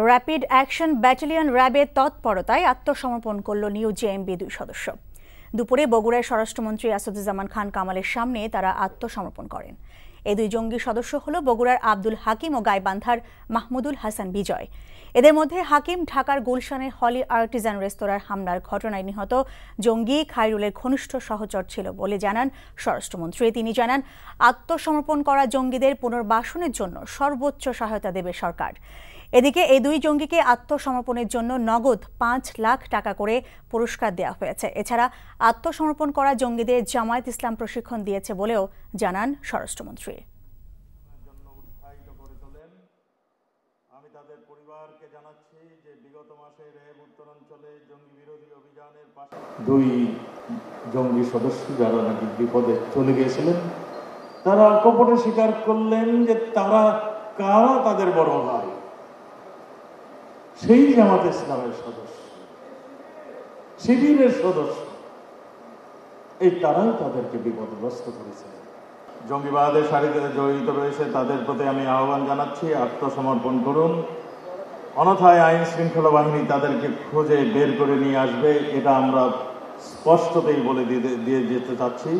Rapid action battalion র্যাবের তৎপরতায় আত্মসমর্পণ করল নিউ জেএমবি 2 সদস্য। দুপুরে বগুড়ায় স্বরাষ্ট্রমন্ত্রী আসাদুজ্জামান খান কামালের সামনে তারা আত্মসমর্পণ করেন। এই দুই জঙ্গি সদস্য হল বগুড়ার আব্দুল হাকিম ও গাইবান্ধার মাহমুদুল হাসান বিজয়। এদের মধ্যে হাকিম ঢাকার গুলশানের হলি আর্টিজান রেস্তোরাঁর হামলার ঘটনায় নিহত জঙ্গি খায়রুলের ঘনিষ্ঠ সহচর ছিল বলে জানান স্বরাষ্ট্রমন্ত্রী। তিনি জানান, আত্মসমর্পণ করা জঙ্গিদের পুনর্বাসনের জন্য সর্বোচ্চ সহায়তা দেবে সরকার। এদিকে এই দুই জঙ্গিকে আত্মসমর্পণের জন্য নগদ 5 লাখ টাকা করে পুরস্কার দেওয়া হয়েছে। এছাড়া আত্মসমর্পণ করা জঙ্গিদের জামায়াত ইসলাম প্রশিক্ষণ দিয়েছে বলেও জানান স্বরাষ্ট্রমন্ত্রী। আমি তাদের পরিবারকে জানাচ্ছি যে বিগত মাসে র্যাব উত্তরাঞ্চলে জঙ্গি বিরোধী অভিযানের দুই জঙ্গি সদস্য যারা নাকি বিপদে চলে গিয়েছিলেন, তারা কপটে স্বীকার করলেন যে তারা কারা তাদের বড় ভাই, সেই জামাত ইসলামের সদস্য, শিবিরের সদস্য। এই তারাই তাদেরকে বিপদগ্রস্ত করেছে। জঙ্গিবাদের সারিতে জড়িত রয়েছে তাদের প্রতি আমি আহ্বান জানাচ্ছি, আত্মসমর্পণ করুন, অন্যথায় আইন শৃঙ্খলা বাহিনী তাদেরকে খুঁজে বের করে নিয়ে আসবে। এটা আমরা স্পষ্টতই বলে দিয়ে যেতে চাচ্ছি।